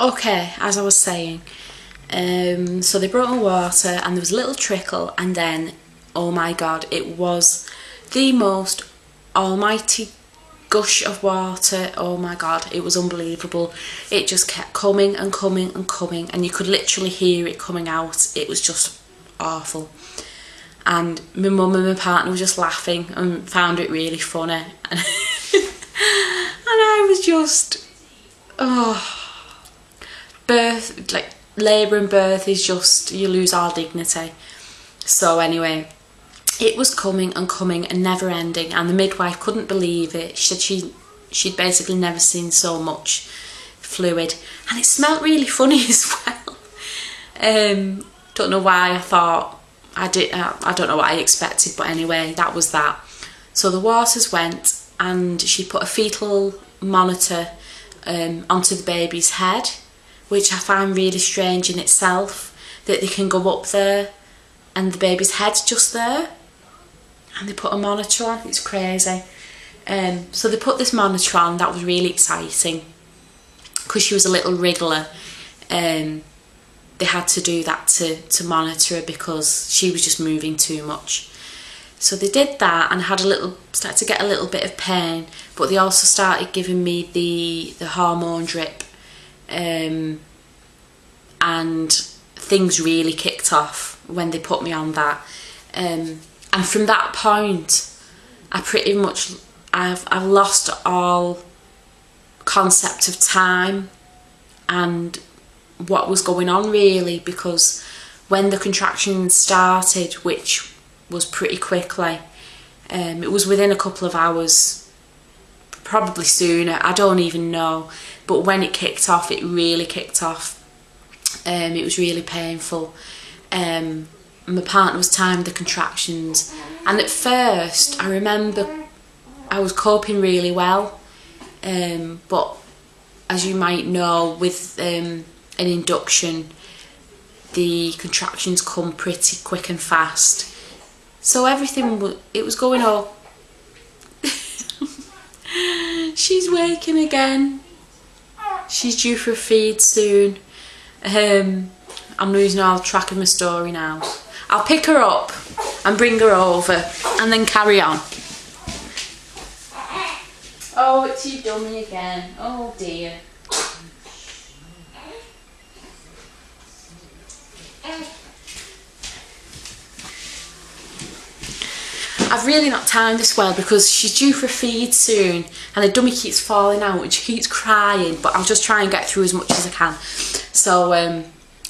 Okay, as I was saying, so they brought me water and there was a little trickle, and then, oh my god, it was the most almighty gush of water. Oh my god, it was unbelievable. It just kept coming and coming and coming, and you could literally hear it coming out. It was just awful. And my mum and my partner were just laughing and found it really funny. And I was just, birth, like labour and birth is just, you lose all dignity. So anyway, it was coming and coming and never ending, and the midwife couldn't believe it. She said she'd basically never seen so much fluid, and it smelled really funny as well. Don't know why I thought I don't know what I expected, but anyway, that was that. So the waters went, and she put a fetal monitor onto the baby's head, which I find really strange in itself, that they can go up there and the baby's head's just there and they put a monitor on. It's crazy. So they put this monitor on. That was really exciting because she was a little wriggler. They had to do that to monitor her because she was just moving too much. So they did that and started to get a little bit of pain, but they also started giving me the hormone drip, and things really kicked off when they put me on that. And from that point, I've lost all concept of time and what was going on really, because when the contractions started, which was pretty quickly, it was within a couple of hours, probably sooner, I don't even know, but when it kicked off, it really kicked off. It was really painful. My partner was timing the contractions, and at first I remember I was coping really well, but as you might know, with an induction, the contractions come pretty quick and fast, so it was going all she's waking again, she's due for a feed soon. I'm losing all track of my story now. I'll pick her up and bring her over and then carry on. Oh, it's you dummy again. Oh dear. I've really not timed this well because she's due for a feed soon and the dummy keeps falling out and she keeps crying, but I'll just try and get through as much as I can. So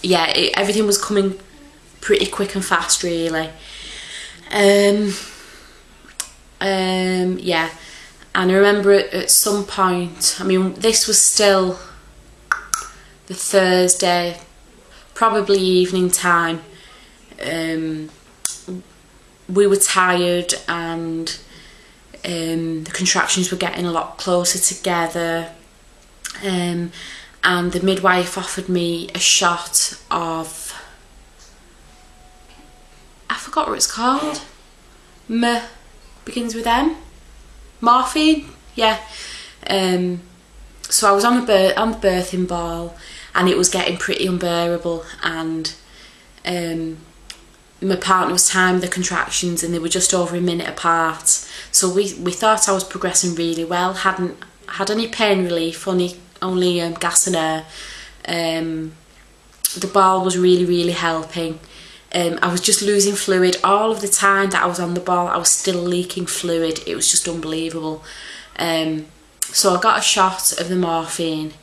yeah, everything was coming pretty quick and fast really. Yeah, and I remember at some point, I mean this was still the Thursday, probably evening time, we were tired and the contractions were getting a lot closer together, and the midwife offered me a shot of, I forgot what it's called, begins with M, morphine, yeah. So I was on the birthing ball and it was getting pretty unbearable, and my partner was timing the contractions and they were just over a minute apart, so we thought I was progressing really well, hadn't had any pain relief, only gas and air. The ball was really helping. I was just losing fluid all of the time that I was on the ball. I was still leaking fluid. It was just unbelievable. So I got a shot of the morphine,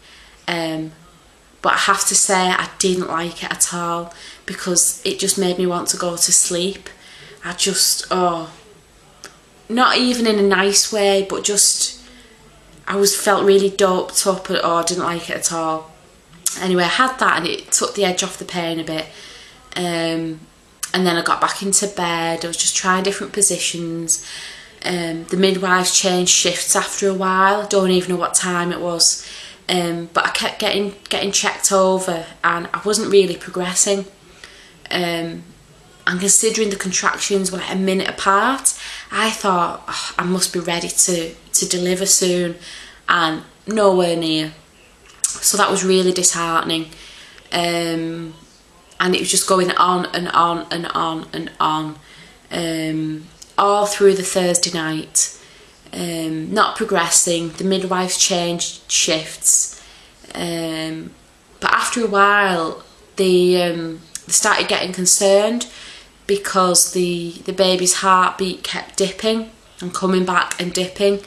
but I have to say I didn't like it at all because it just made me want to go to sleep. I just, not even in a nice way, but just, I felt really doped up, I didn't like it at all. Anyway, I had that and it took the edge off the pain a bit. And then I got back into bed. I was just trying different positions. The midwives changed shifts after a while. I don't even know what time it was. But I kept getting checked over and I wasn't really progressing. And considering the contractions were like a minute apart, I thought, I must be ready to deliver soon, and nowhere near. So that was really disheartening. And it was just going on and on and on and on, all through the Thursday night. Not progressing. The midwives changed shifts, but after a while they started getting concerned because the baby's heartbeat kept dipping and coming back and dipping.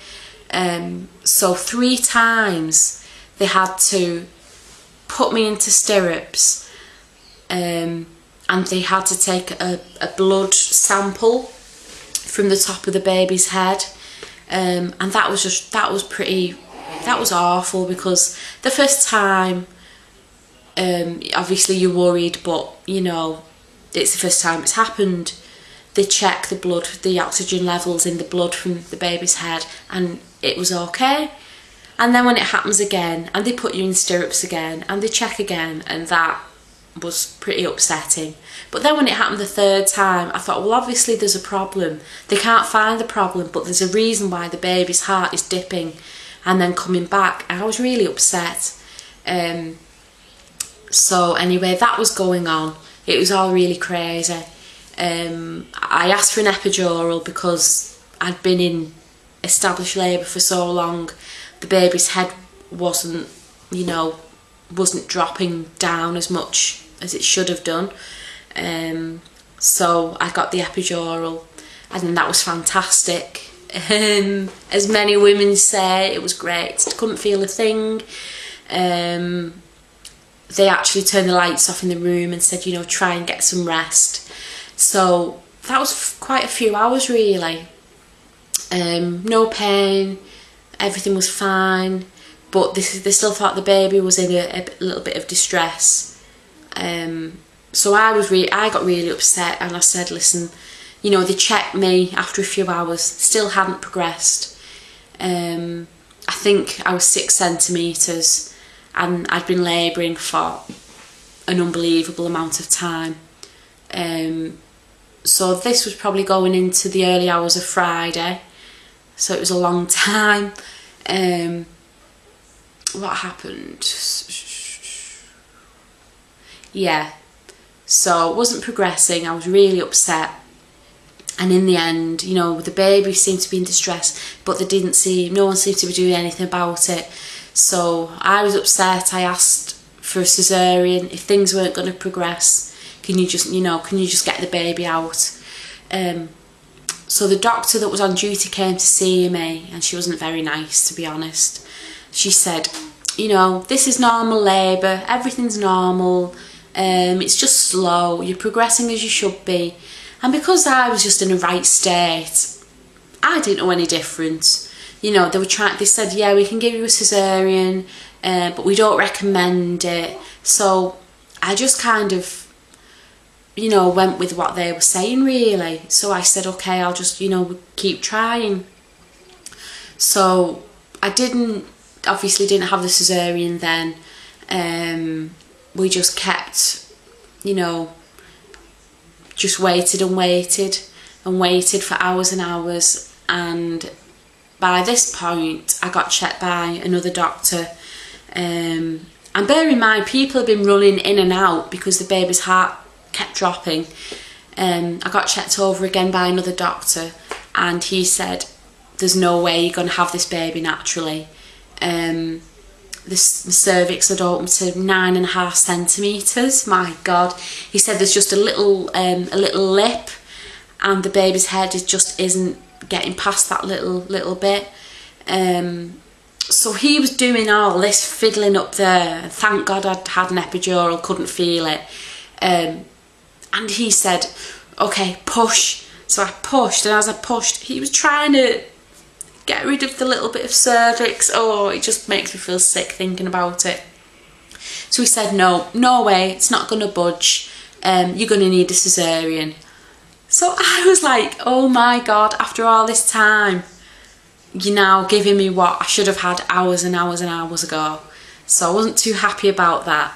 So 3 times they had to put me into stirrups, and they had to take a blood sample from the top of the baby's head, and that was awful, because the first time, obviously you're worried, but you know, it's the first time it's happened. They check the blood, the oxygen levels in the blood from the baby's head, and it was okay. And then when it happens again, and they put you in stirrups again, and they check again, and that was pretty upsetting. But then when it happened the 3rd time, I thought, well, obviously there's a problem. They can't find the problem, but there's a reason why the baby's heart is dipping and then coming back. And I was really upset. So anyway, that was going on. It was all really crazy. I asked for an epidural because I'd been in established labour for so long. The baby's head wasn't dropping down as much as it should have done. So I got the epidural, and then that was fantastic. As many women say, it was great. Couldn't feel a thing. They actually turned the lights off in the room and said, you know, try and get some rest. So that was quite a few hours really. No pain, everything was fine, but they still thought the baby was in a little bit of distress. So I got really upset, and I said, listen, you know, they checked me after a few hours, still hadn't progressed. I think I was 6 centimetres, and I'd been labouring for an unbelievable amount of time. So this was probably going into the early hours of Friday, so it was a long time. What happened? Yeah, so it wasn't progressing. I was really upset, and in the end, you know, the baby seemed to be in distress, but no one seemed to be doing anything about it. So I was upset. I asked for a cesarean. If things weren't going to progress, can you just get the baby out? So the doctor that was on duty came to see me, and she wasn't very nice, to be honest. She said, you know, this is normal labour, everything's normal, it's just slow, you're progressing as you should be. And because I was just in a right state, I didn't know any different. You know, they said, yeah, we can give you a cesarean, but we don't recommend it. So I just kind of, you know, went with what they were saying really. So I said, okay, I'll just, you know, keep trying. So I obviously didn't have the cesarean then. We just kept, you know, just waited and waited and waited for hours and hours. And by this point, I got checked by another doctor. And bear in mind, people have been running in and out because the baby's heart kept dropping. I got checked over again by another doctor, and he said, there's no way you're going to have this baby naturally. The cervix had opened to 9.5 centimetres. My God. He said there's just a little lip, and the baby's head just isn't getting past that little bit. So he was doing all this fiddling up there. Thank God I'd had an epidural, couldn't feel it. And he said, okay, push. So I pushed, and as I pushed, he was trying to get rid of the little bit of cervix. Oh, it just makes me feel sick thinking about it. So he said, no way, it's not going to budge. You're going to need a cesarean. So I was like, oh my God, after all this time, you're now giving me what I should have had hours and hours and hours ago. So I wasn't too happy about that.